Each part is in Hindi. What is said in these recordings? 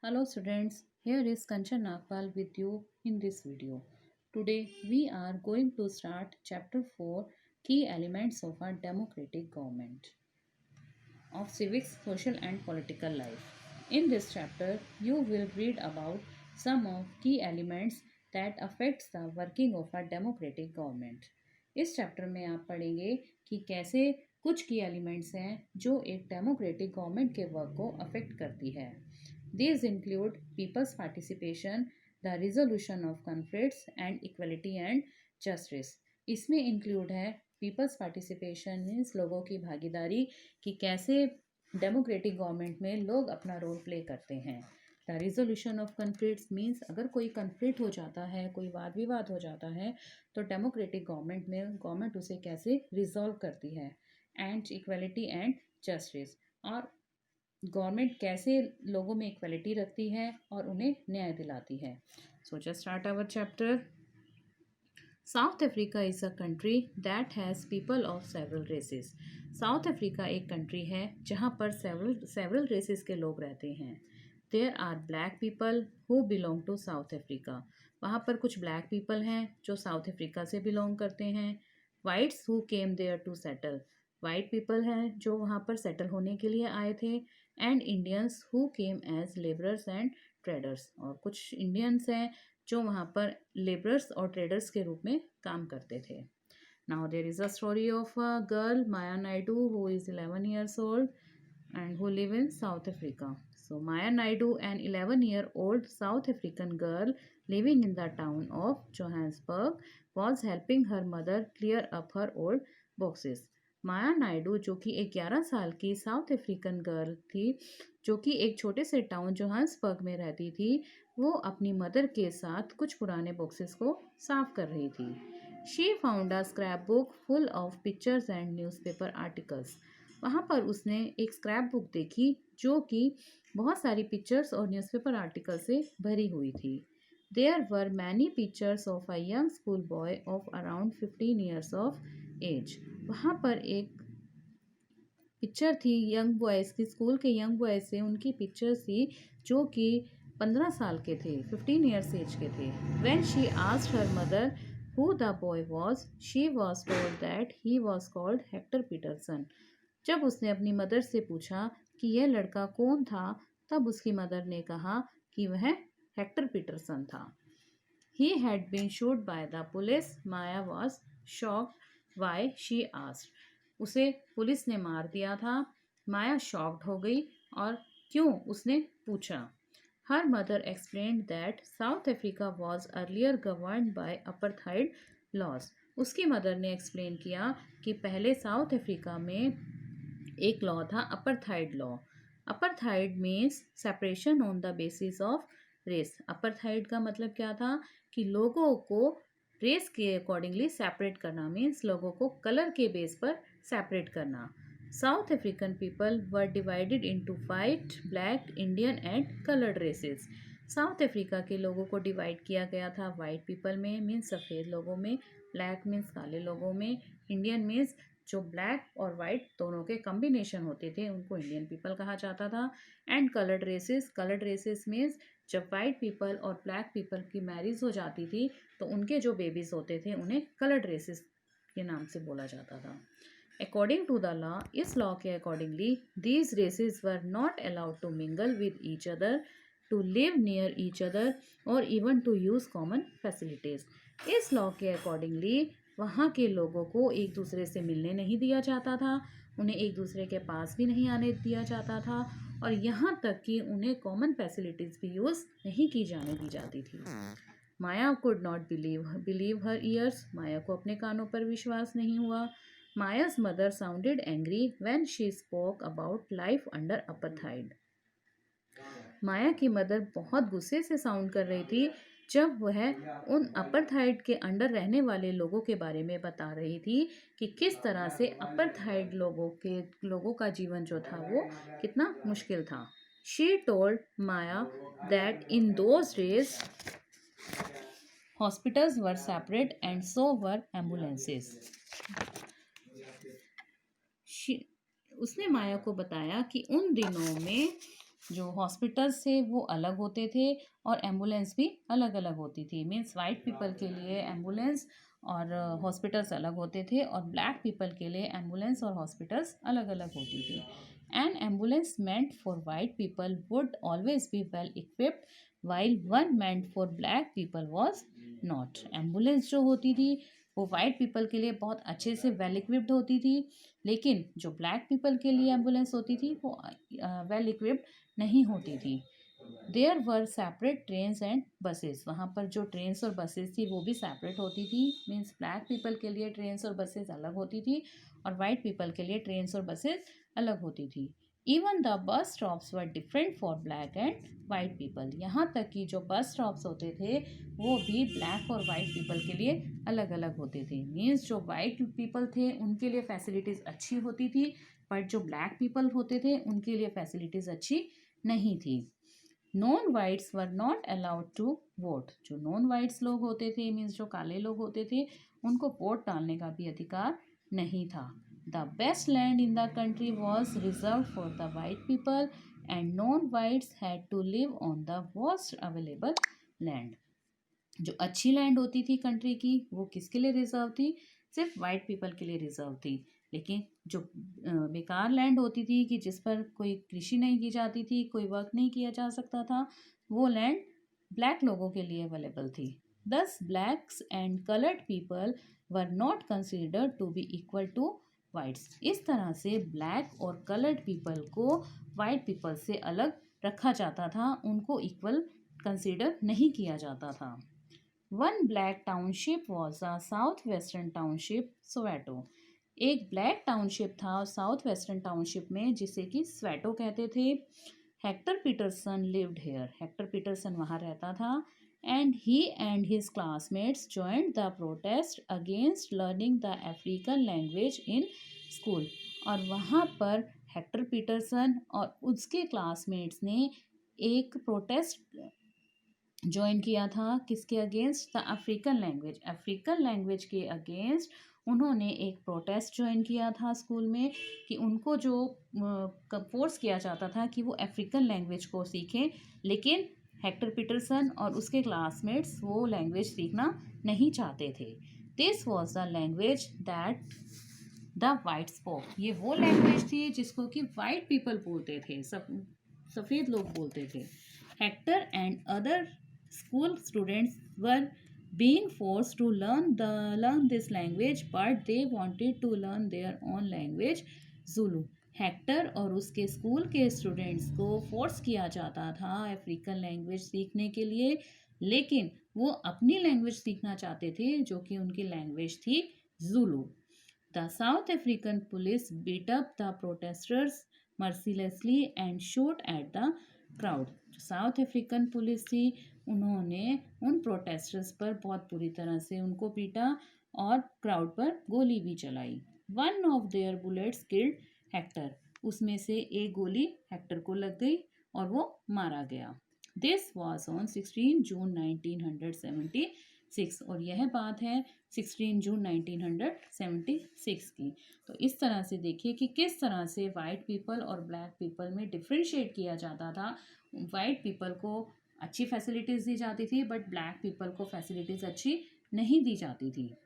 Hello students, here is Kanchan Nagpal with you in this video. Today we are going to start chapter 4 Key Elements of a Democratic Government of Civics, Social and Political Life. In this chapter you will read about some of key elements that affects the working of a democratic government. इस चैप्टर में आप पढ़ेंगे कि कैसे कुछ की एलिमेंट्स हैं जो एक डेमोक्रेटिक गवर्नमेंट के वर्क को अफेक्ट करती है. These include people's participation, the resolution of conflicts and equality and justice. इसमें इंक्लूड है पीपल्स पार्टिसिपेशन मीन्स लोगों की भागीदारी कि कैसे डेमोक्रेटिक गवर्नमेंट में लोग अपना रोल प्ले करते हैं. The resolution of conflicts means अगर कोई कन्फ्लिक्ट हो जाता है, कोई वाद विवाद हो जाता है तो डेमोक्रेटिक गवर्नमेंट में गवर्नमेंट उसे कैसे रिजॉल्व करती है. एंड इक्वलिटी एंड जस्टिस, और गवर्नमेंट कैसे लोगों में इक्वलिटी रखती है और उन्हें न्याय दिलाती है. So just start our chapter. South Africa is a country that has people of several races. South Africa एक कंट्री है जहाँ पर सेवरल रेसेस के लोग रहते हैं. There are black people who belong to South Africa. वहाँ पर कुछ ब्लैक पीपल हैं जो साउथ अफ्रीका से बिलोंग करते हैं. Whites who came there to settle. White people हैं जो वहाँ पर सेटल होने के लिए आए थे. And Indians who came as labourers and traders. और कुछ इंडियंस हैं जो वहाँ पर लेबरर्स और ट्रेडर्स के रूप में काम करते थे. Now there is a story of a girl Maya Naidu who is 11 years old and who live in South Africa. So Maya Naidu, an 11-year-old South African girl living in the town of Johannesburg, was helping her mother clear up her old boxes. माया नायडू जो कि एक 11 साल की साउथ अफ्रीकन गर्ल थी जो कि एक छोटे से टाउन जोहान्सबर्ग में रहती थी, वो अपनी मदर के साथ कुछ पुराने बॉक्सेस को साफ कर रही थी. She found a scrap book full of pictures and newspaper articles. वहाँ पर उसने एक स्क्रैप बुक देखी जो कि बहुत सारी पिक्चर्स और न्यूज़पेपर आर्टिकल से भरी हुई थी. There were many pictures of a young school boy of around 15 years of age. वहाँ पर एक पिक्चर थी यंग बॉयज़ की, स्कूल के यंग बॉयज़ से उनकी पिक्चर्स थी जो कि 15 साल के थे, 15 years एज के थे. When she asked her mother who the boy was, she was told that he was called Hector Peterson. जब उसने अपनी मदर से पूछा कि यह लड़का कौन था, तब उसकी मदर ने कहा कि वह हेक्टर पीटरसन था. He had been shot by the police. Maya was shocked. Why? She asked. उसे पुलिस ने मार दिया था. माया शॉक्ड हो गई और क्यों, उसने पूछा. Her mother explained that South Africa was earlier governed by apartheid laws. उसकी मदर ने एक्सप्लेन किया कि पहले साउथ अफ्रीका में एक लॉ था, apartheid law. Apartheid means separation on the basis of race. Apartheid का मतलब क्या था कि लोगों को रेस के अकॉर्डिंगली सेपरेट करना, मीन्स लोगों को कलर के बेस पर सेपरेट करना. South African people were divided into white, black, Indian and coloured races. South Africa के लोगों को डिवाइड किया गया था वाइट पीपल में, मीन्स सफ़ेद लोगों में, ब्लैक मीन्स काले लोगों में, इंडियन मीन्स जो ब्लैक और वाइट दोनों के कॉम्बिनेशन होते थे उनको इंडियन पीपल कहा जाता था. एंड कलर्ड रेसेस मीन्स जब वाइट पीपल और ब्लैक पीपल की मैरिज हो जाती थी तो उनके जो बेबीज़ होते थे उन्हें कलर्ड रेसेस के नाम से बोला जाता था. अकॉर्डिंग टू द लॉ, इस लॉ के accordingly these races were not allowed to mingle with each other, to live near each other और even to use common facilities. इस लॉ के अकॉर्डिंगली वहाँ के लोगों को एक दूसरे से मिलने नहीं दिया जाता था, उन्हें एक दूसरे के पास भी नहीं आने दिया जाता था और यहाँ तक कि उन्हें कॉमन फैसिलिटीज़ भी यूज़ नहीं की जाने दी जाती थी. Maya could not believe her ears. Maya को अपने कानों पर विश्वास नहीं हुआ. Maya's mother sounded angry when she spoke about life under apartheid. Maya की मदर बहुत गुस्से से साउंड कर रही थी जब वह उन अपर्थाइड के अंडर रहने वाले लोगों के बारे में बता रही थी कि किस तरह से अपर्थाइड लोगों का जीवन जो था वो कितना मुश्किल था. She told Maya that in those days hospitals were separate and so were ambulances. उसने माया को बताया कि उन दिनों में जो हॉस्पिटल्स थे वो अलग होते थे और एम्बुलेंस भी अलग अलग होती थी। मीन्स वाइट पीपल के लिए एम्बुलेंस और हॉस्पिटल्स अलग होते थे और ब्लैक पीपल के लिए एम्बुलेंस और हॉस्पिटल्स अलग अलग होती थी। N ambulance meant for white people would always be well equipped while one meant for black people was not। Ambulance जो होती थी वो वाइट पीपल के लिए बहुत अच्छे से वेल इक्विप्ड होती थी, लेकिन जो ब्लैक पीपल के लिए एम्बुलेंस होती थी वो वेल इक्विप्ड नहीं होती थी। There were separate trains and buses. वहाँ पर जो ट्रेन्स और बसेस थी वो भी सेपरेट होती थी। मीन्स ब्लैक पीपल के लिए ट्रेन्स और बसेस अलग होती थी और वाइट पीपल के लिए ट्रेन्स और बसेस अलग होती थी। Even the bus stops were different for black and white people. यहाँ तक कि जो बस स्टॉप्स होते थे वो भी ब्लैक और वाइट पीपल के लिए अलग अलग होते थे। मीन्स जो वाइट पीपल थे उनके लिए फैसिलिटीज़ अच्छी होती थी, बट जो ब्लैक पीपल होते थे उनके लिए फैसिलिटीज़ अच्छी नहीं थी। Non whites were not allowed to vote. जो नॉन वाइट्स लोग होते थे, मीन्स जो काले लोग होते थे, उनको वोट डालने का भी अधिकार नहीं था। The best land in the country was reserve for the white people and non whites had to live on the worst available land. जो अच्छी लैंड होती थी कंट्री की वो किसके लिए रिजर्व थी? सिर्फ वाइट पीपल के लिए रिजर्व थी। लेकिन जो बेकार लैंड होती थी कि जिस पर कोई कृषि नहीं की जाती थी, कोई वर्क नहीं किया जा सकता था, वो लैंड ब्लैक लोगों के लिए अवेलेबल थी। Thus blacks and coloured people were not considered to be equal to whites. इस तरह से ब्लैक और कलर्ड पीपल को वाइट पीपल से अलग रखा जाता था, उनको इक्वल कंसिडर नहीं किया जाता था। One black township was a south western township Soweto. एक ब्लैक टाउनशिप था साउथ वेस्टर्न टाउनशिप में जिसे कि स्वेटो कहते थे। Hector Peterson lived here. Hector Peterson वहाँ रहता था and he and his classmates joined the protest against learning the African language in school. और वहाँ पर हेक्टर पीटरसन और उसके क्लासमेट्स ने एक प्रोटेस्ट ज्वाइन किया था। किसके against? The African language. African language के अगेंस्ट उन्होंने एक प्रोटेस्ट ज्वाइन किया था स्कूल में कि उनको जो फोर्स किया जाता था कि वो अफ्रीकन लैंग्वेज को सीखें, लेकिन हेक्टर पीटरसन और उसके क्लासमेट्स वो लैंग्वेज सीखना नहीं चाहते थे। This was the language that the white spoke. ये वो लैंग्वेज थी जिसको कि वाइट पीपल बोलते थे, सफ़ेद लोग बोलते थे। Hector and other school students were being forced to learn this language, but they wanted to learn their own language, Zulu। Hector और उसके स्कूल के स्टूडेंट्स को फोर्स किया जाता था अफ्रीकन लैंग्वेज सीखने के लिए, लेकिन वो अपनी लैंग्वेज सीखना चाहते थे जो कि उनकी लैंग्वेज थी Zulu. The South African police beat up the protesters mercilessly and shoot at the crowd. South African police थी, उन्होंने उन प्रोटेस्टर्स पर बहुत बुरी तरह से उनको पीटा और क्राउड पर गोली भी चलाई। One of their bullets killed Hector. उसमें से एक गोली हेक्टर को लग गई और वो मारा गया। दिस वॉज ऑन 16 जून 1976। और यह बात है 16 जून 1976 की। तो इस तरह से देखिए कि किस तरह से वाइट पीपल और ब्लैक पीपल में डिफ्रेंशिएट किया जाता था। वाइट पीपल को अच्छी फैसिलिटीज़ दी जाती थी, बट ब्लैक पीपल को फैसिलिटीज़ अच्छी नहीं दी जाती थी।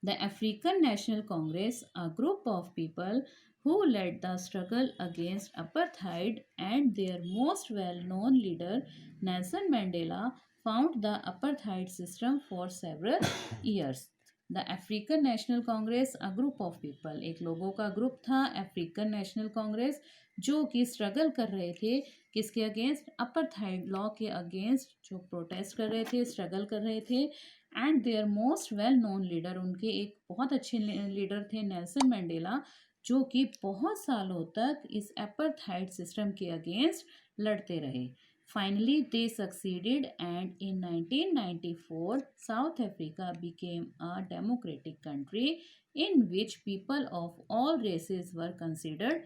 The African national Congress, a group of people who led the struggle against apartheid, and their most well-known leader, Nelson Mandela, found the apartheid system for several years। The African national Congress, a group of people, एक लोगों का ग्रुप था अफ्रीकन नेशनल कांग्रेस जो कि स्ट्रगल कर रहे थे किसके अगेंस्ट? अपार्थाइड लॉ के अगेंस्ट जो प्रोटेस्ट कर रहे थे, स्ट्रगल कर रहे थे। And their most well known leader, उनके एक बहुत अच्छे लीडर थे नेल्सन मंडेला, जो कि बहुत सालों तक इस अपार्थाइड सिस्टम के अगेंस्ट लड़ते रहे। Finally, they succeeded, and in 1994, South Africa became a democratic country in which people of all races were considered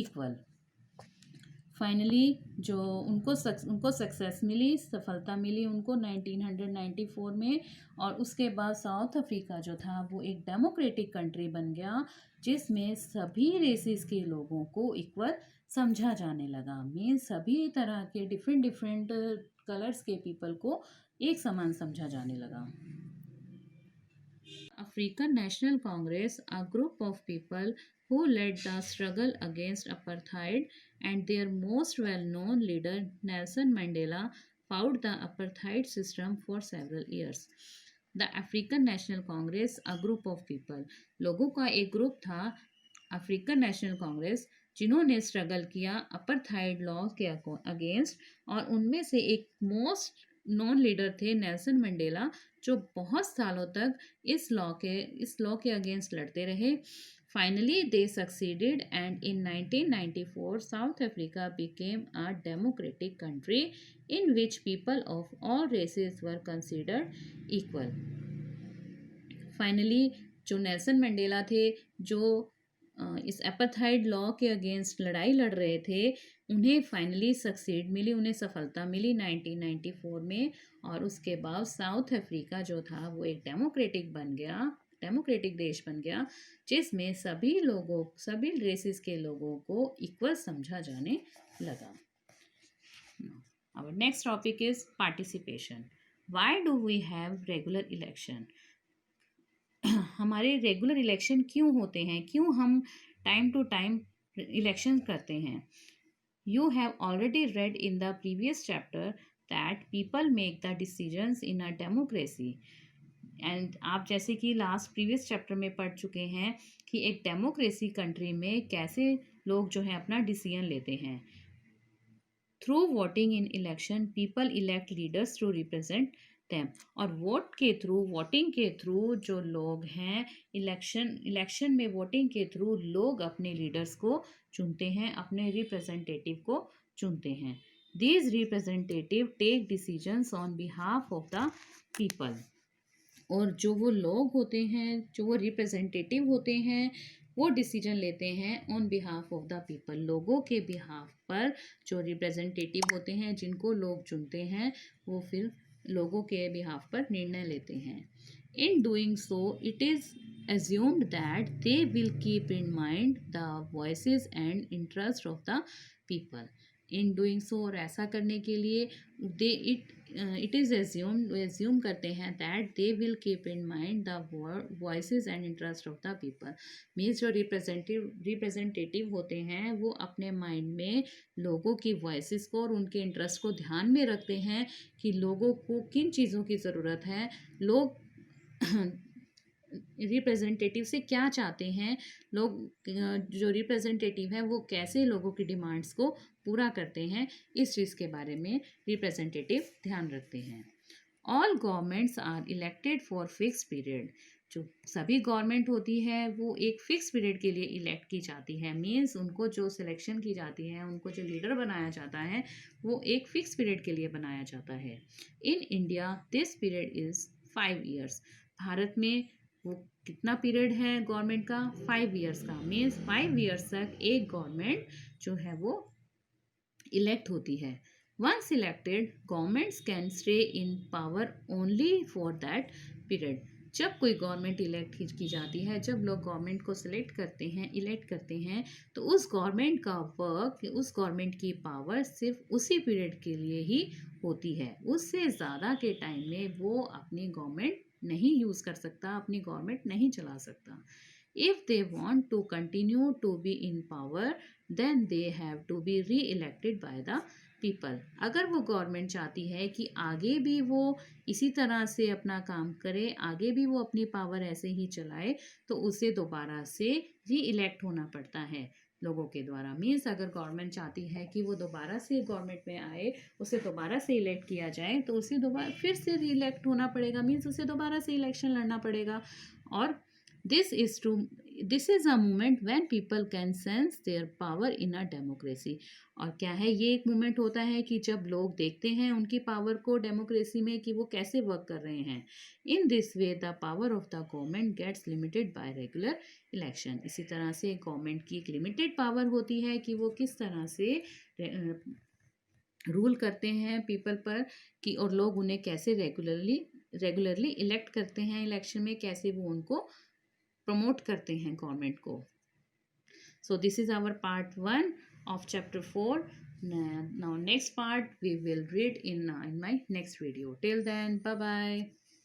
equal। Finally जो उनको सक्सेस मिली, सफलता मिली उनको 1994 में, और उसके बाद साउथ अफ्रीका जो था वो एक डेमोक्रेटिक कंट्री बन गया जिसमें सभी रेसेस के लोगों को इक्वल समझा जाने लगा। मीन्स सभी तरह के डिफरेंट डिफरेंट कलर्स के पीपल को एक समान समझा जाने लगा। African National Congress, a group of people who led the struggle against apartheid, and their most well known leader, Nelson Mandela, fought the apartheid system for several years. The African National Congress, a group of people, लोगों का एक ग्रुप था अफ्रीकन नेशनल कांग्रेस, जिन्होंने स्ट्रगल किया अपर्थाइड लॉ के अगेंस्ट, और उनमें से एक मोस्ट नॉन लीडर थे नेल्सन मंडेला, जो बहुत सालों तक इस लॉ के अगेंस्ट लड़ते रहे। Finally they succeeded and in 1994 South Africa became a democratic country in which people of all races were considered equal. Finally जो नेल्सन मंडेला थे, जो इस एपाथाइड लॉ के अगेंस्ट लड़ाई लड़ रहे थे, उन्हें फाइनली सक्सीड मिली, उन्हें सफलता मिली 1994 में। और उसके बाद साउथ अफ्रीका जो था वो एक डेमोक्रेटिक देश बन गया, जिसमें सभी रेसेस के लोगों को इक्वल समझा जाने लगा। Our next topic is participation. Why do we have regular election? हमारे रेगुलर इलेक्शन क्यों होते हैं, क्यों हम टाइम टू टाइम इलेक्शन करते हैं? You have already red in the previous chapter that people make the decisions in a democracy, and आप जैसे कि प्रीवियस चैप्टर में पढ़ चुके हैं कि एक डेमोक्रेसी कंट्री में कैसे लोग जो है अपना डिसीजन लेते हैं। Through voting in election people elect leaders to represent them, और वोटिंग के थ्रू जो लोग हैं इलेक्शन में वोटिंग के थ्रू लोग अपने लीडर्स को चुनते हैं, अपने रिप्रेजेंटेटिव को चुनते हैं। These representative take decisions on behalf of the people, और जो वो लोग होते हैं, जो वो रिप्रेजेंटेटिव होते हैं, वो डिसीजन लेते हैं on behalf of the people, लोगों के बिहाफ पर। जो रिप्रेजेंटेटिव होते हैं, जिनको लोग चुनते हैं, वो फिर लोगों के बिहाफ पर निर्णय लेते हैं। In doing so it is assumed that they will keep in mind the voices and interest of the people. In doing so, और ऐसा करने के लिए it is assume करते हैं that they will keep in mind the voices and interest of the people. Means जो रिप्रेजेंटेटिव होते हैं वो अपने माइंड में लोगों की वॉइसेस को और उनके इंटरेस्ट को ध्यान में रखते हैं कि लोगों को किन चीज़ों की ज़रूरत है, लोग रिप्रेजेंटेटिव से क्या चाहते हैं, लोग जो रिप्रेजेंटेटिव हैं वो कैसे लोगों की डिमांड्स को पूरा करते हैं, इस चीज़ के बारे में रिप्रेजेंटेटिव ध्यान रखते हैं। All governments are elected for fix period, जो सभी गवर्नमेंट होती है वो एक फिक्स पीरियड के लिए इलेक्ट की जाती है। मीन्स उनको जो सिलेक्शन की जाती है, उनको जो लीडर बनाया जाता है, वो एक फिक्स पीरियड के लिए बनाया जाता है। In India this period is 5 years। Bharat में वो कितना पीरियड है गवर्नमेंट का? 5 years का। मीन्स 5 years तक एक गवर्नमेंट जो है वो इलेक्ट होती है। Once elected governments can stay in power only for that period. जब कोई गवर्नमेंट इलेक्ट की जाती है, जब लोग गवर्नमेंट को इलेक्ट करते हैं, तो उस गवर्नमेंट का वर्क, उस गवर्नमेंट की पावर सिर्फ उसी पीरियड के लिए ही होती है। उससे ज़्यादा के टाइम में वो अपनी गवर्नमेंट नहीं यूज़ कर सकता, अपनी गवर्नमेंट नहीं चला सकता। If they want to continue to be in power then they have to be re elected by the people. अगर वो गवर्नमेंट चाहती है कि आगे भी वो इसी तरह से अपना काम करे, आगे भी वो अपनी पावर ऐसे ही चलाए, तो उसे दोबारा से री इलेक्ट होना पड़ता है लोगों के द्वारा। मीन्स अगर गवर्नमेंट चाहती है कि वो दोबारा से गवर्नमेंट में आए, उसे दोबारा से इलेक्ट किया जाए, तो उसे दोबारा फिर से री इलेक्ट होना पड़ेगा। मीन्स उसे दोबारा से इलेक्शन लड़ना पड़ेगा। और this is a moment when people can sense their power in a democracy. और क्या है, ये एक मोमेंट होता है कि जब लोग देखते हैं उनकी पावर को डेमोक्रेसी में कि वो कैसे वर्क कर रहे हैं। In this way the power of the government gets limited by regular election. इसी तरह से गवर्नमेंट की एक लिमिटेड पावर होती है कि वो किस तरह से रूल करते हैं पीपल पर, कि और लोग उन्हें कैसे रेगुलरली इलेक्ट करते हैं इलेक्शन में, कैसे वो उनको प्रमोट करते हैं गवर्नमेंट को। So this is our part 1 of chapter 4. Now next part we will read in my next video. Till then, bye bye.